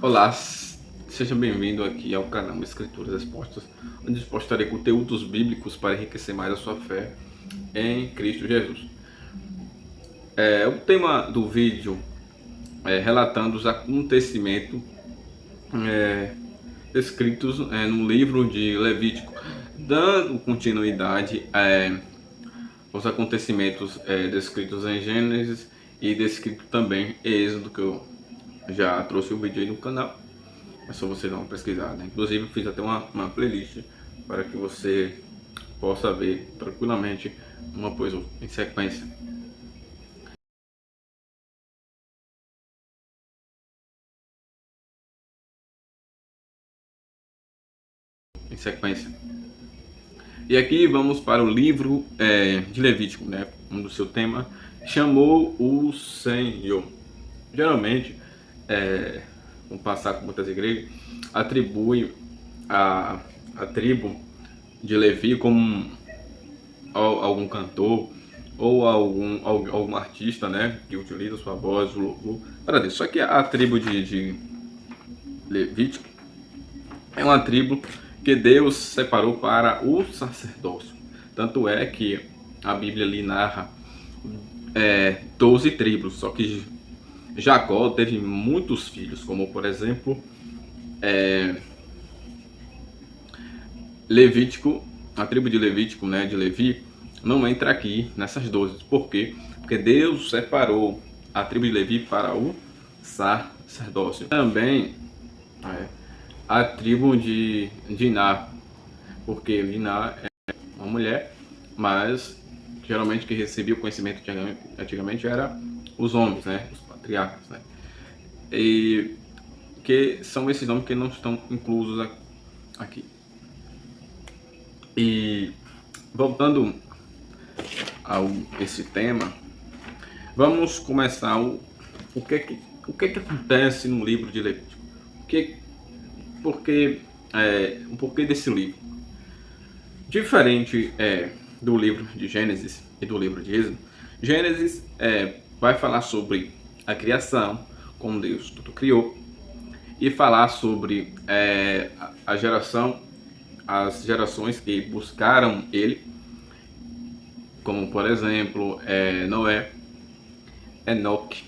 Olá, seja bem-vindo aqui ao canal Escrituras Expostas, onde postarei conteúdos bíblicos para enriquecer mais a sua fé em Cristo Jesus. O tema do vídeo é relatando os acontecimentos escritos no livro de Levítico, dando continuidade aos acontecimentos descritos em Gênesis e descrito também em Êxodo, que eu já trouxe o vídeo aí no canal. É só você dar uma pesquisada. Inclusive eu fiz até uma playlist para que você possa ver tranquilamente uma após outra, em sequência. E aqui vamos para o livro de Levítico, né? Um do seu tema, chamou o Senhor. Geralmente, vamos passar com muitas igrejas, atribui a tribo de Levi como algum cantor ou algum artista, né, que utiliza sua voz, o louvor para Deus. Só que a tribo de Levítico é uma tribo que Deus separou para o sacerdócio. Tanto é que a Bíblia ali narra 12 tribos, só que Jacó teve muitos filhos, como por exemplo Levítico, a tribo de Levítico, né, de Levi, não entra aqui nessas 12. Por quê? Porque Deus separou a tribo de Levi para o sacerdócio. Também a tribo de Diná, porque Diná é uma mulher, mas geralmente quem recebia o conhecimento antigamente era os homens, né, os patriarcas, né, e que são esses nomes que não estão inclusos aqui. E voltando a esse tema, vamos começar o que acontece no livro de Levítico. O porquê desse livro? Diferente do livro de Gênesis e do livro de Êxodo, Gênesis vai falar sobre a criação, como Deus tudo criou, e falar sobre as gerações que buscaram ele, como por exemplo Noé, Enoque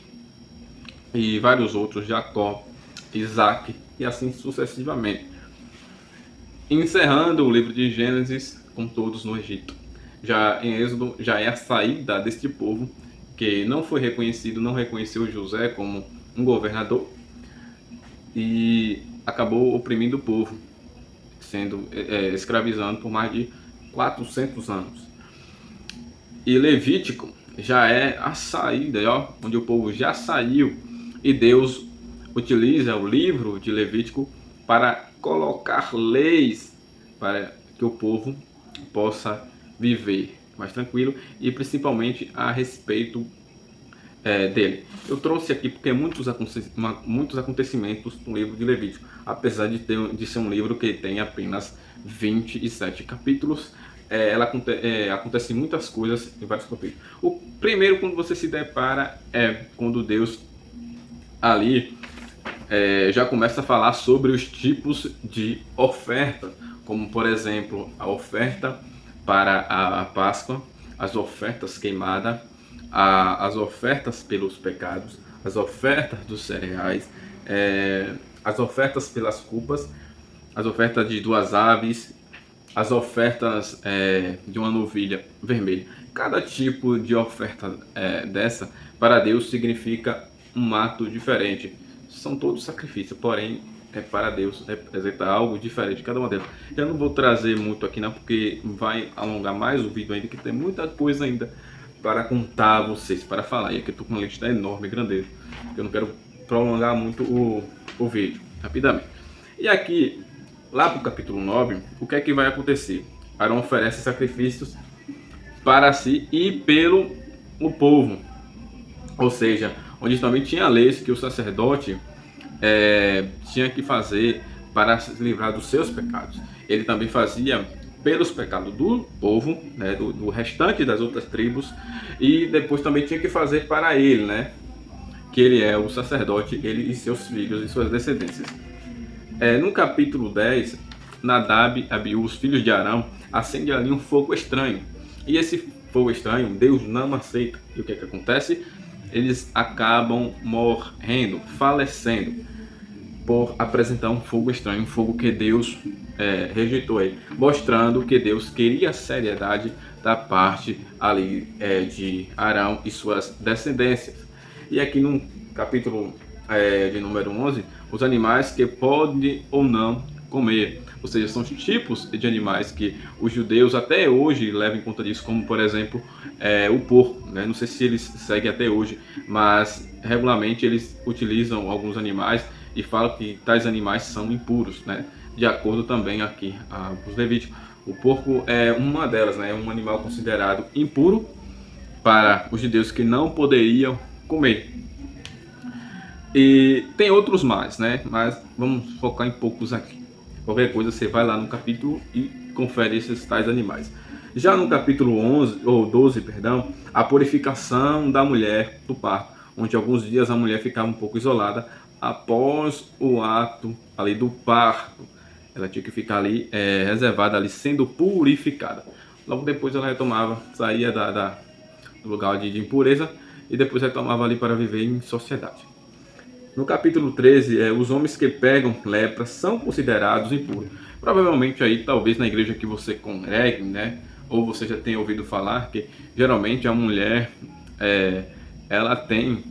e vários outros, Jacó, Isaac e assim sucessivamente. Encerrando o livro de Gênesis com todos no Egito. Já em Êxodo já é a saída deste povo que não foi reconhecido, não reconheceu José como um governador e acabou oprimindo o povo, sendo escravizando por mais de 400 anos. E Levítico já é a saída, onde o povo já saiu e Deus utiliza o livro de Levítico para colocar leis para que o povo possa viver mais tranquilo e principalmente a respeito dele. Eu trouxe aqui porque muitos acontecimentos no livro de Levítico, apesar de ser um livro que tem apenas 27 capítulos, acontecem muitas coisas em vários capítulos. O primeiro, quando você se depara, é quando Deus ali já começa a falar sobre os tipos de oferta, como por exemplo a oferta para a Páscoa, as ofertas queimadas, as ofertas pelos pecados, as ofertas dos cereais, as ofertas pelas culpas, as ofertas de 2 aves, as ofertas de uma novilha vermelha. Cada tipo de oferta dessa para Deus significa um ato diferente. São todos sacrifícios, porém para Deus representa algo diferente cada uma delas. Eu não vou trazer muito aqui não, porque vai alongar mais o vídeo ainda, que tem muita coisa ainda para contar a vocês, para falar. E aqui eu estou com uma lista enorme, grande. Eu não quero prolongar muito o vídeo, rapidamente. E aqui, lá para o capítulo 9, o que é que vai acontecer? Arão oferece sacrifícios para si e pelo o povo. Ou seja, onde também tinha leis que o sacerdote tinha que fazer para se livrar dos seus pecados. Ele também fazia pelos pecados do povo, né, do restante das outras tribos, e depois também tinha que fazer para ele, né, que ele é o sacerdote, ele e seus filhos e suas descendências. No capítulo 10, Nadab, Abiú, os filhos de Arão, acendem ali um fogo estranho. E esse fogo estranho, Deus não aceita. E o que acontece? Eles acabam morrendo, falecendo, por apresentar um fogo estranho, um fogo que Deus rejeitou aí, mostrando que Deus queria seriedade da parte ali de Arão e suas descendências. E aqui no capítulo de número 11, os animais que podem ou não comer, ou seja, são os tipos de animais que os judeus até hoje levam em conta disso, como por exemplo o porco, né? Não sei se eles seguem até hoje, mas regularmente eles utilizam alguns animais e falam que tais animais são impuros, né? De acordo também aqui os Levíticos. O porco é uma delas, né? É um animal considerado impuro para os judeus que não poderiam comer. E tem outros mais, né? Mas vamos focar em poucos aqui. Qualquer coisa você vai lá no capítulo e confere esses tais animais. Já no capítulo 11, ou 12, perdão, a purificação da mulher do parto, onde alguns dias a mulher ficava um pouco isolada após o ato ali do parto. Ela tinha que ficar ali reservada, ali sendo purificada. Logo depois ela retomava, saía do lugar de impureza e depois retomava ali para viver em sociedade. No capítulo 13, os homens que pegam lepra são considerados impuros. Provavelmente aí, talvez na igreja que você congregue, né? Ou você já tenha ouvido falar que geralmente a mulher, ela tem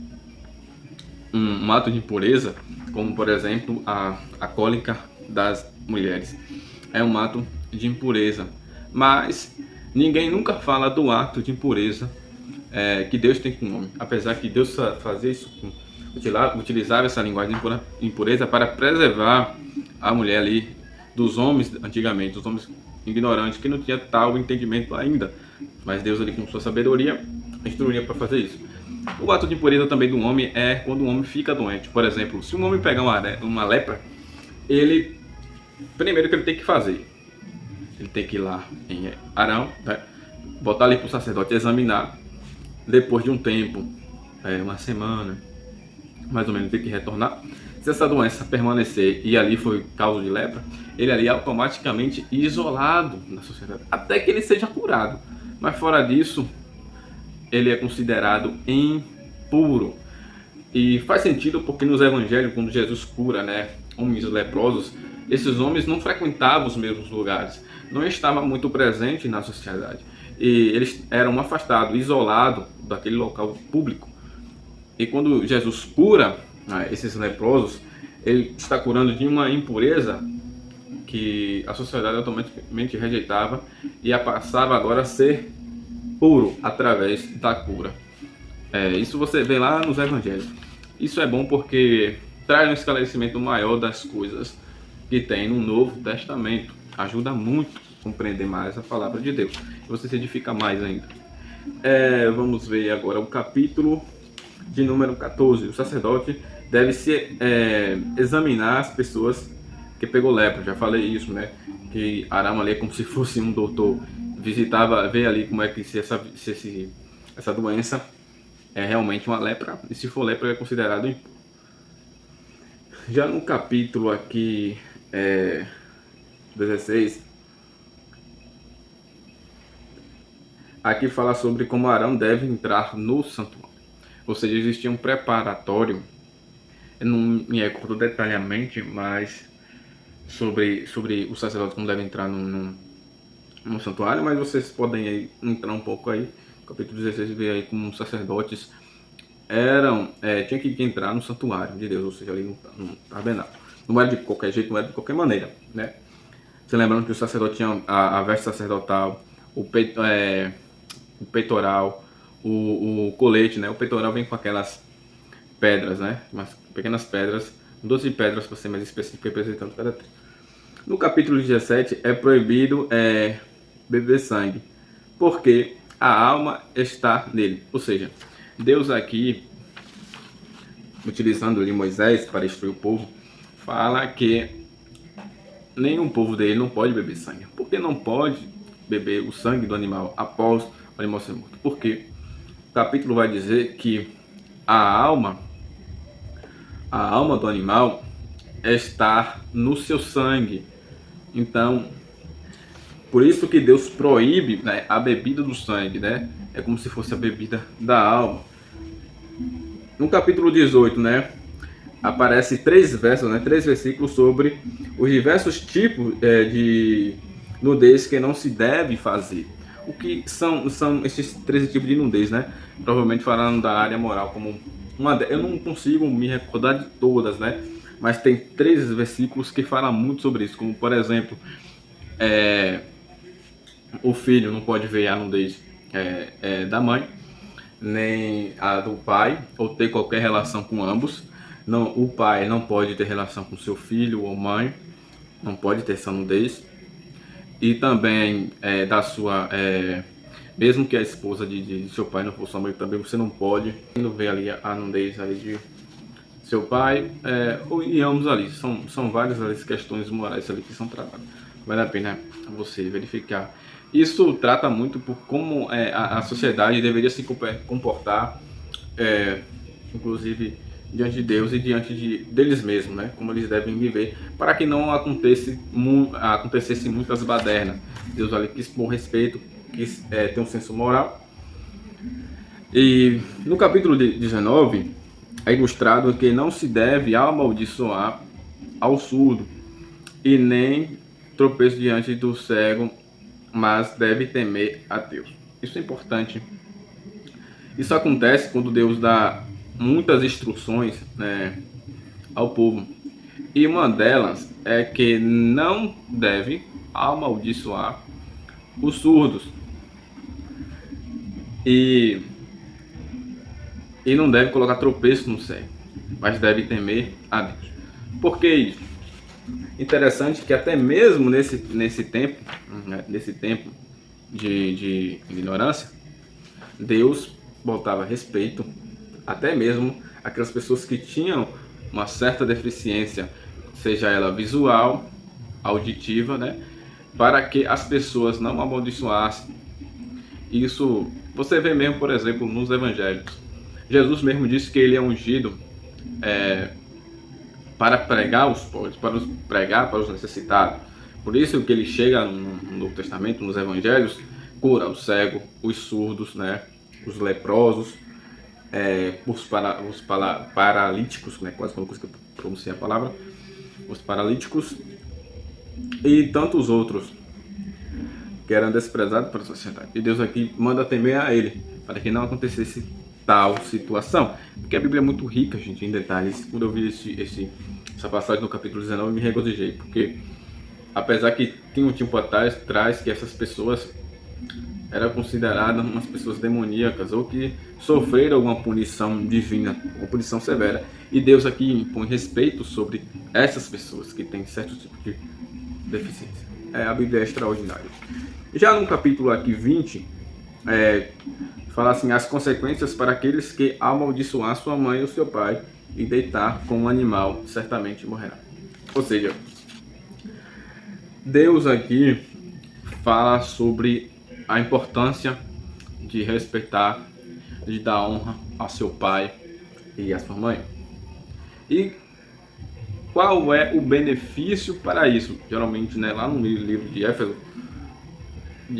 um ato de impureza, como por exemplo a cólica das mulheres. É um ato de impureza. Mas ninguém nunca fala do ato de impureza que Deus tem com o homem. Apesar que Deus fazia isso utilizava essa linguagem de impureza para preservar a mulher ali dos homens antigamente, os homens ignorantes que não tinham tal entendimento ainda, mas Deus ali com sua sabedoria instruía para fazer isso. O ato de impureza também do homem é quando o homem fica doente. Por exemplo, se um homem pegar uma lepra, ele primeiro que ele tem que fazer, ele tem que ir lá em Arão, né? Botar ali para o sacerdote examinar. Depois de um tempo, uma semana mais ou menos, tem que retornar. Se essa doença permanecer e ali foi causa de lepra, ele ali é automaticamente isolado na sociedade, até que ele seja curado. Mas fora disso, ele é considerado impuro. E faz sentido porque nos evangelhos, quando Jesus cura, né, homens leprosos, esses homens não frequentavam os mesmos lugares, não estavam muito presentes na sociedade. E eles eram afastados, isolados daquele local público. E quando Jesus cura esses leprosos, ele está curando de uma impureza que a sociedade automaticamente rejeitava e passava agora a ser puro através da cura. Isso você vê lá nos evangelhos. Isso é bom porque traz um esclarecimento maior das coisas que tem no Novo Testamento. Ajuda muito a compreender mais a palavra de Deus. E você se edifica mais ainda. Vamos ver agora o capítulo de número 14. O sacerdote deve examinar as pessoas que pegou lepra. Já falei isso, né? Que Arão ali é como se fosse um doutor. Visitava, ver ali como é que se essa doença é realmente uma lepra. E se for lepra é considerado impuro. Já no capítulo aqui 16, aqui fala sobre como Arão deve entrar no santuário. Ou seja, existia um preparatório, eu não me recordo detalhadamente, mas sobre o sacerdote como deve entrar no santuário, mas vocês podem aí entrar um pouco aí, no capítulo 16, ver aí como os sacerdotes tinha que entrar no santuário de Deus, ou seja, ali no tabernáculo. Não era de qualquer jeito, não era de qualquer maneira, né? Você lembrando que o sacerdote tinha a veste sacerdotal, o peitoral, o colete, né? O peitoral vem com aquelas pedras, né? Umas pequenas pedras, 12 pedras para ser mais específico, representando cada tribo. No capítulo 17 é proibido beber sangue, porque a alma está nele. Ou seja, Deus aqui, utilizando ali Moisés para instruir o povo, fala que nenhum povo dele não pode beber sangue. Por que não pode beber o sangue do animal após o animal ser morto? Porque o capítulo vai dizer que a alma a alma do animal está no seu sangue. Então, por isso que Deus proíbe, né, a bebida do sangue, né? É como se fosse a bebida da alma. No capítulo 18, né, aparece 3 versos, né, 3 versículos sobre os diversos tipos de nudez que não se deve fazer. O que são esses 13 tipos de nudez, né? Provavelmente falando da área moral como eu não consigo me recordar de todas, né? Mas tem 3 versículos que falam muito sobre isso, como por exemplo, o filho não pode ver a nudez da mãe, nem a do pai, ou ter qualquer relação com ambos. Não, o pai não pode ter relação com seu filho ou mãe, não pode ter essa nudez. E também da sua, mesmo que a esposa de seu pai não for sua mãe, também você não pode ver ali a nudez ali de seu pai, e ambos ali. São várias ali questões morais ali que são tratadas. Vale a pena você verificar. Isso trata muito por como a sociedade deveria se comportar, inclusive diante de Deus e diante deles mesmos, né? Como eles devem viver, para que não acontecesse muitas badernas. Deus ali quis pôr respeito, quis ter um senso moral. E no capítulo 19 é ilustrado que não se deve amaldiçoar ao surdo e nem tropeço diante do cego, mas deve temer a Deus. Isso é importante. Isso acontece quando Deus dá muitas instruções, né, ao povo. E uma delas é que não deve amaldiçoar os surdos. E não deve colocar tropeço no cego, mas deve temer a Deus. Por que isso? Interessante que até mesmo nesse tempo, né, nesse tempo de ignorância, Deus botava respeito até mesmo aquelas pessoas que tinham uma certa deficiência, seja ela visual, auditiva, né, para que as pessoas não amaldiçoassem. Isso você vê mesmo, por exemplo, nos evangelhos. Jesus mesmo disse que ele é ungido para pregar aos pobres, para pregar para os necessitados. Por isso que ele chega no Novo Testamento, nos evangelhos, cura o cego, os surdos, né, os leprosos, os paralíticos, né, quase que eu não consigo pronunciar a palavra, os paralíticos e tantos outros que eram desprezados pela sociedade. E Deus aqui manda temer a ele, para que não acontecesse tal situação. Porque a Bíblia é muito rica, gente, em detalhes. Quando eu vi essa passagem no capítulo 19, eu me regozijei, porque apesar que tinha um tempo atrás que essas pessoas eram consideradas umas pessoas demoníacas ou que sofreram alguma punição divina, uma punição severa. E Deus aqui impõe respeito sobre essas pessoas que têm certo tipo de deficiência. A Bíblia é extraordinária. Já no capítulo aqui 20, fala assim: as consequências para aqueles que amaldiçoar sua mãe ou seu pai e deitar com um animal, certamente morrerá. Ou seja, Deus aqui fala sobre a importância de respeitar, de dar honra ao seu pai e à sua mãe. E qual é o benefício para isso? Geralmente, né, lá no livro de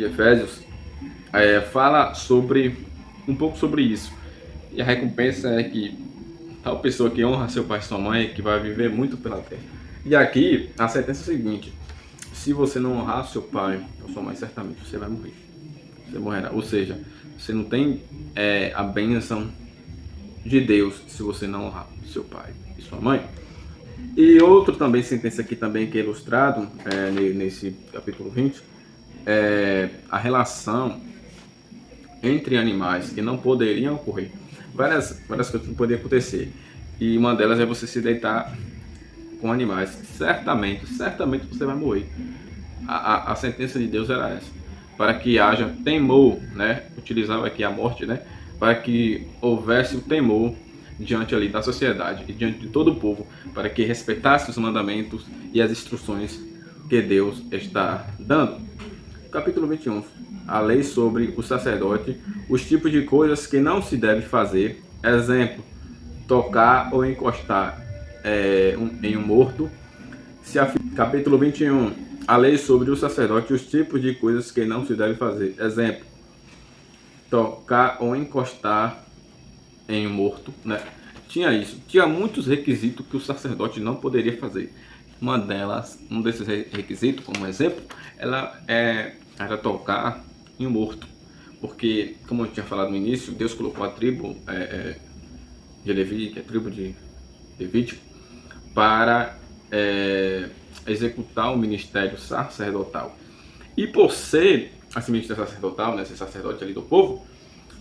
Efésios, fala um pouco sobre isso. E a recompensa é que tal pessoa que honra seu pai e sua mãe, que vai viver muito pela terra. E aqui a sentença é a seguinte: se você não honrar seu pai ou sua mãe, certamente você vai morrer. Você morrerá. Ou seja, você não tem a bênção de Deus se você não honrar seu pai e sua mãe. E outro também, sentença aqui também que é ilustrado nesse capítulo 20, a relação entre animais que não poderiam ocorrer. Várias coisas que poderiam acontecer. E uma delas é você se deitar com animais. Certamente você vai morrer. A sentença de Deus era essa. Para que haja temor, né? Utilizava aqui a morte, né? Para que houvesse o temor diante ali da sociedade e diante de todo o povo, para que respeitasse os mandamentos e as instruções que Deus está dando. Capítulo 21. A lei sobre o sacerdote, os tipos de coisas que não se deve fazer. Exemplo: tocar ou encostar em um morto. Capítulo 21. A lei sobre o sacerdote e os tipos de coisas que não se deve fazer. Exemplo: tocar ou encostar em um morto, né? Tinha muitos requisitos que o sacerdote não poderia fazer. Um desses requisitos, como exemplo, era tocar em um morto. Porque, como eu tinha falado no início, Deus colocou a tribo de Levi, que é a tribo de Levítico, para executar o ministério sacerdotal. E por ser esse ministério sacerdotal, né, ser sacerdote ali do povo,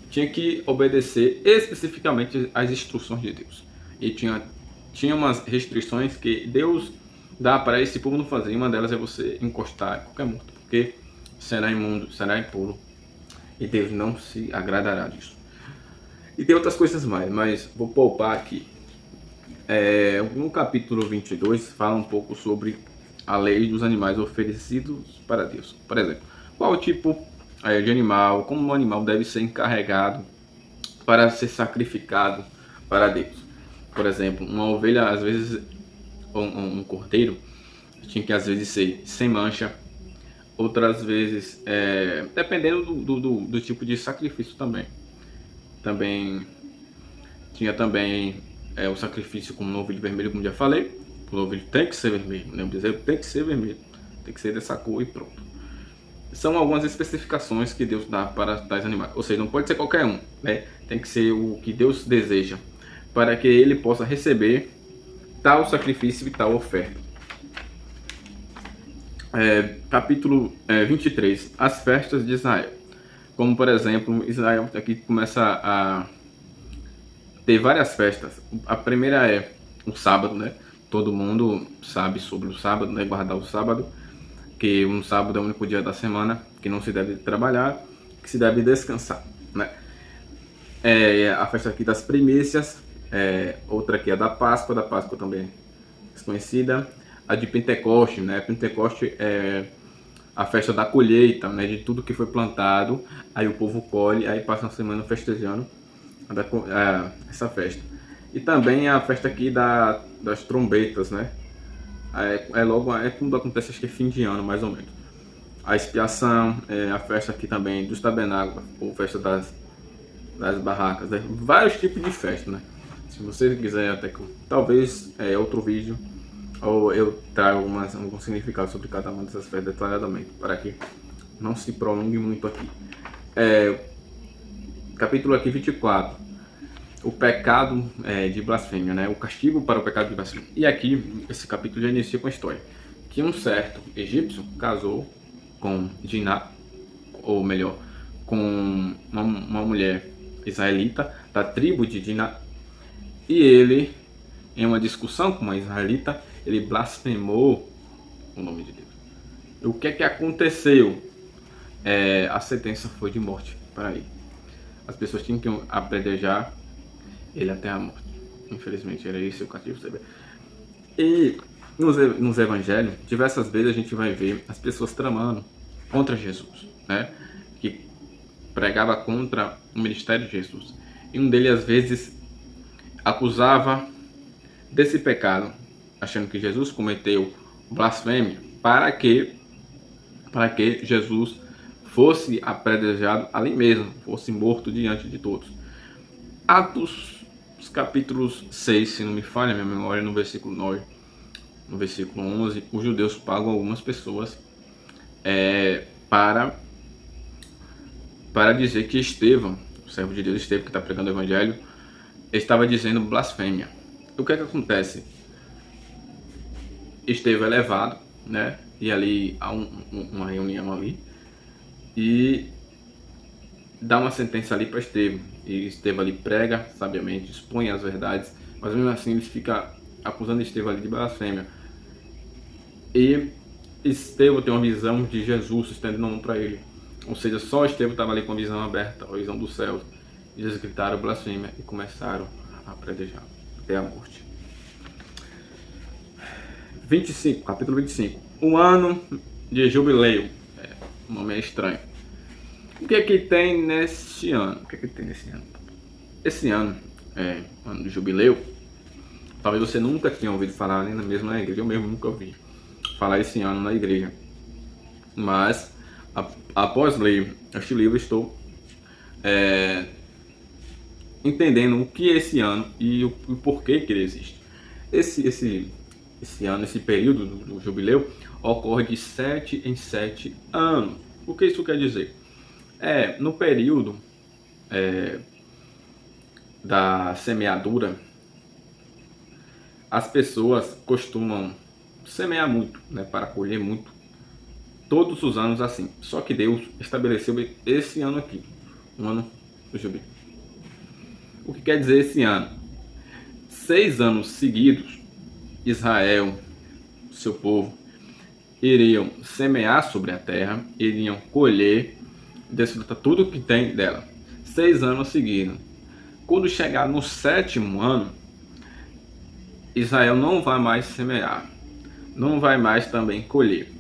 tinha que obedecer especificamente às instruções de Deus. E tinha umas restrições que Deus dá para esse povo não fazer. E uma delas é você encostar em qualquer morto, porque será imundo, será impuro. E Deus não se agradará disso. E tem outras coisas mais, mas vou poupar aqui. No capítulo 22 fala um pouco sobre a lei dos animais oferecidos para Deus. Por exemplo, qual tipo de animal, como o animal deve ser encarregado para ser sacrificado para Deus. Por exemplo, uma ovelha, às vezes, um cordeiro, tinha que às vezes ser sem mancha, outras vezes, dependendo do tipo de sacrifício também. Tinha também o sacrifício com novilho vermelho, como já falei. O novilho tem que ser vermelho, né? O bezerro tem que ser vermelho, tem que ser dessa cor e pronto. São algumas especificações que Deus dá para tais animais. Ou seja, não pode ser qualquer um, né? Tem que ser o que Deus deseja, para que ele possa receber tal sacrifício e tal oferta. Capítulo 23. As festas de Israel. Como, por exemplo, Israel aqui começa a ter várias festas. A primeira é o sábado, né? Todo mundo sabe sobre o sábado, né? Guardar o sábado, que um sábado é o único dia da semana que não se deve trabalhar, que se deve descansar, né? A festa aqui das primícias, outra aqui é da Páscoa também desconhecida, a de Pentecoste, né? Pentecoste é a festa da colheita, né? De tudo que foi plantado, aí o povo colhe, aí passa uma semana festejando essa festa. E também a festa aqui das trombetas, né? Quando acontece, acho que é fim de ano, mais ou menos. A expiação, a festa aqui também dos tabernáculos, ou festa das barracas, né? Vários tipos de festa, né? Se você quiser, até que talvez outro vídeo, ou eu trago algum significado sobre cada uma dessas festas detalhadamente, para que não se prolongue muito aqui. Capítulo aqui 24. O pecado de blasfêmia, né? O castigo para o pecado de blasfêmia. E aqui, esse capítulo já inicia com a história que um certo egípcio casou com Diná, ou melhor, com uma mulher israelita da tribo de Diná. E ele, em uma discussão com uma israelita, ele blasfemou o nome de Deus. E o que é que aconteceu? A sentença foi de morte para ele. As pessoas tinham que apedrejar ele até a morte. Infelizmente, era esse o castigo. E nos evangelhos, diversas vezes a gente vai ver as pessoas tramando contra Jesus, né? Que pregava contra o ministério de Jesus. E um deles, às vezes, acusava desse pecado, achando que Jesus cometeu blasfêmia, para que Jesus fosse apedrejado ali mesmo, fosse morto diante de todos. Atos capítulos 6, se não me falha a minha memória, no versículo 9, no versículo 11, os judeus pagam algumas pessoas para dizer que Estevão, o servo de Deus Estevão, que está pregando o evangelho, estava dizendo blasfêmia. O que é que acontece? Estevão é levado, né? E ali há uma reunião ali, e dá uma sentença ali para Estevão. E Estevão ali prega sabiamente, expõe as verdades, mas mesmo assim eles ficam acusando Estevão ali de blasfêmia. E Estevão tem uma visão de Jesus estendendo a mão para ele. Ou seja, só Estevão estava ali com a visão aberta, a visão do céu. E eles gritaram blasfêmia e começaram a apedrejar até a morte. 25, capítulo 25. Um ano de jubileu. O nome é estranho. O que é que tem nesse ano? Esse ano, ano de jubileu, Talvez você nunca tenha ouvido falar nem mesmo na igreja, eu mesmo nunca ouvi falar esse ano na igreja. Mas, após ler este livro, estou entendendo o que é esse ano e o porquê que ele existe. Esse ano, esse período do jubileu, ocorre de 7 em 7 anos. O que isso quer dizer? No período da semeadura, as pessoas costumam semear muito, né, para colher muito, todos os anos assim. Só que Deus estabeleceu esse ano aqui, um ano do jubileu. O que quer dizer esse ano? 6 anos seguidos, Israel, seu povo, iriam semear sobre a terra, iriam colher, desfrutar tudo que tem dela. 6 anos seguidos. Quando chegar no 7º ano, Israel não vai mais semear, não vai mais também colher.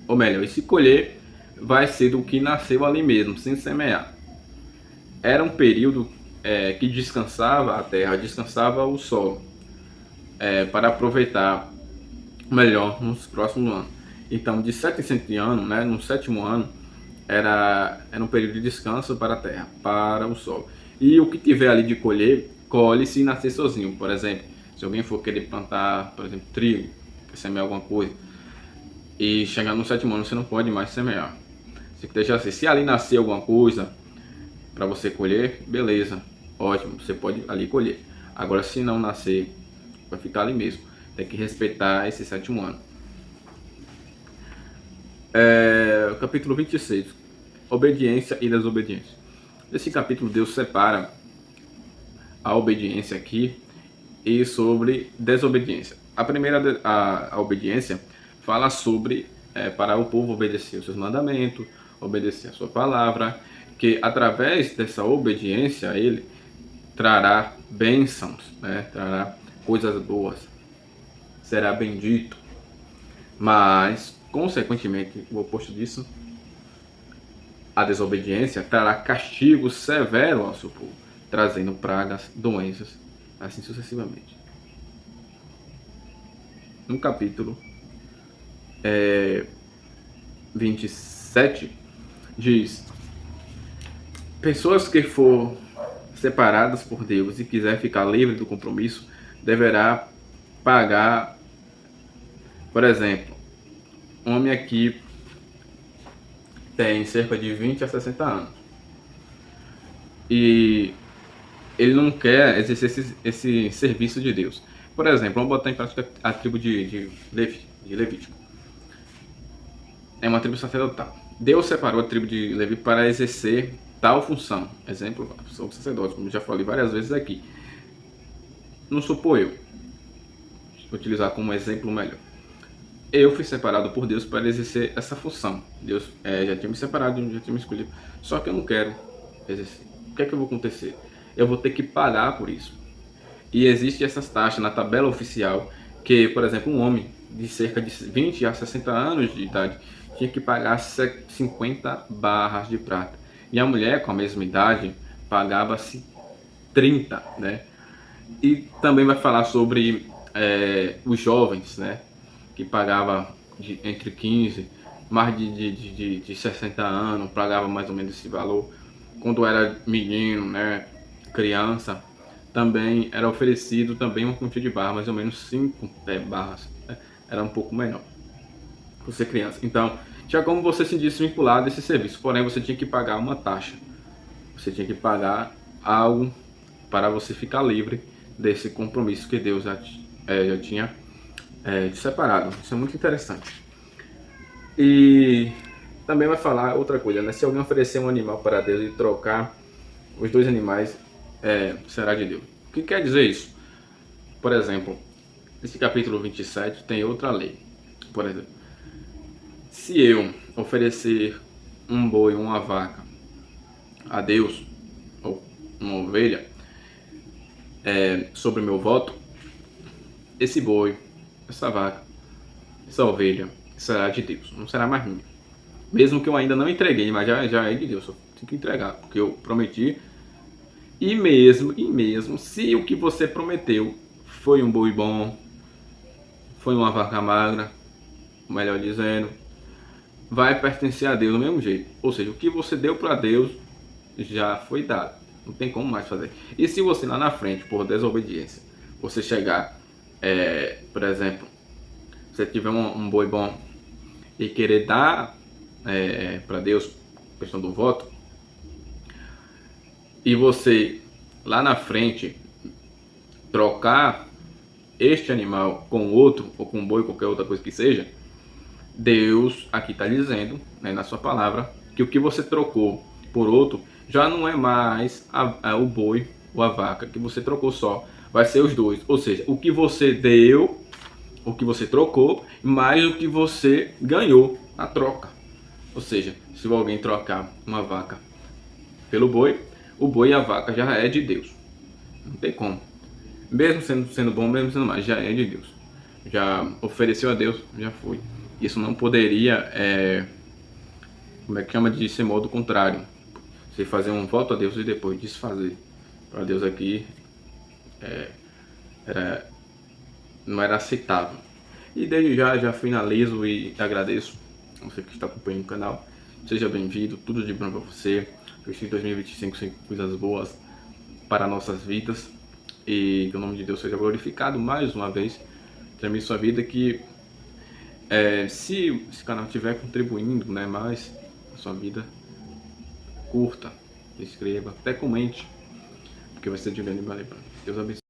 Ou melhor, esse colher vai ser do que nasceu ali mesmo, sem semear. Era um período que descansava a terra, descansava o solo, para aproveitar melhor nos próximos anos. Então, de 7 em 7 anos, né, no 7º ano, era um período de descanso para a terra, para o solo. E o que tiver ali de colher, colhe-se e nascer sozinho. Por exemplo, se alguém for querer plantar, por exemplo, trigo, semear alguma coisa, e chegar no 7º ano, você não pode mais semear. Você deixa assim. Se ali nascer alguma coisa para você colher, beleza, ótimo, você pode ali colher. Agora, se não nascer, vai ficar ali mesmo. Tem que respeitar esse 7º ano. Capítulo 26. Obediência e desobediência. Nesse capítulo, Deus separa a obediência aqui e sobre desobediência. A primeira, a obediência, fala sobre para o povo obedecer os seus mandamentos, obedecer a sua palavra, que através dessa obediência a ele trará bênçãos, né? Trará coisas boas, será bendito. Mas, consequentemente, o oposto disso, a desobediência trará castigo severo ao seu povo, trazendo pragas, doenças, assim sucessivamente. No capítulo 27, diz: pessoas que for separadas por Deus e quiser ficar livre do compromisso, deverá pagar. Por exemplo, um homem aqui tem cerca de 20 a 60 anos e ele não quer exercer esse serviço de Deus. Por exemplo, vamos botar em prática a tribo de Levítico. É uma tribo sacerdotal. Deus separou a tribo de Levi para exercer tal função. Exemplo, sou sacerdote, como já falei várias vezes aqui. Não supor eu. Vou utilizar como exemplo melhor. Eu fui separado por Deus para exercer essa função. Deus já tinha me separado, já tinha me escolhido. Só que eu não quero exercer. O que é que vai acontecer? Eu vou ter que pagar por isso. E existem essas taxas na tabela oficial que, por exemplo, um homem de cerca de 20 a 60 anos de idade tinha que pagar 50 barras de prata. E a mulher com a mesma idade pagava-se 30, né? E também vai falar sobre os jovens, né? Que pagava entre 15, mais de 60 anos, pagava mais ou menos esse valor. Quando era menino, né? Criança, também era oferecido também uma quantia de barra, mais ou menos 5 barras, né? Era um pouco menor por ser criança. Então, tinha como você se desvincular desse serviço, porém você tinha que pagar uma taxa, você tinha que pagar algo para você ficar livre desse compromisso que Deus já tinha te separado. Isso é muito interessante. E também vai falar outra coisa, né? Se alguém oferecer um animal para Deus e trocar os 2 animais, será de Deus. O que quer dizer isso? Por exemplo, esse capítulo 27 tem outra lei. Por exemplo, se eu oferecer um boi ou uma vaca a Deus, ou uma ovelha, sobre o meu voto, esse boi, essa vaca, essa ovelha será de Deus, não será mais minha. Mesmo que eu ainda não entreguei, mas já é de Deus, eu tenho que entregar, porque eu prometi. E mesmo se o que você prometeu foi um boi bom, foi uma vaca magra, melhor dizendo, vai pertencer a Deus do mesmo jeito. Ou seja, o que você deu para Deus já foi dado. Não tem como mais fazer. E se você lá na frente, por desobediência, você chegar, por exemplo, você tiver um boi bom e querer dar para Deus, questão do voto, e você lá na frente trocar este animal com outro, ou com um boi, qualquer outra coisa que seja, Deus aqui está dizendo, né, na sua palavra, que o que você trocou por outro já não é mais o boi ou a vaca que você trocou só, vai ser os dois. Ou seja, o que você deu, o que você trocou, mais o que você ganhou na troca. Ou seja, se alguém trocar uma vaca pelo boi, o boi e a vaca já é de Deus. Não tem como. Mesmo sendo bom, mesmo sendo mais, já é de Deus. Já ofereceu a Deus, já foi. Isso não poderia, como é que chama, de ser modo contrário. Você fazer um voto a Deus e depois desfazer. Para Deus aqui não era aceitável. E desde já finalizo e agradeço a você que está acompanhando o canal. Seja bem-vindo, tudo de bom para você. Que esse 2025 sem coisas boas para nossas vidas. E que o nome de Deus seja glorificado mais uma vez. Termine sua vida que se esse canal estiver contribuindo, né, mais na sua vida, curta, escreva, até comente, porque vai ser de grande valia. Deus abençoe.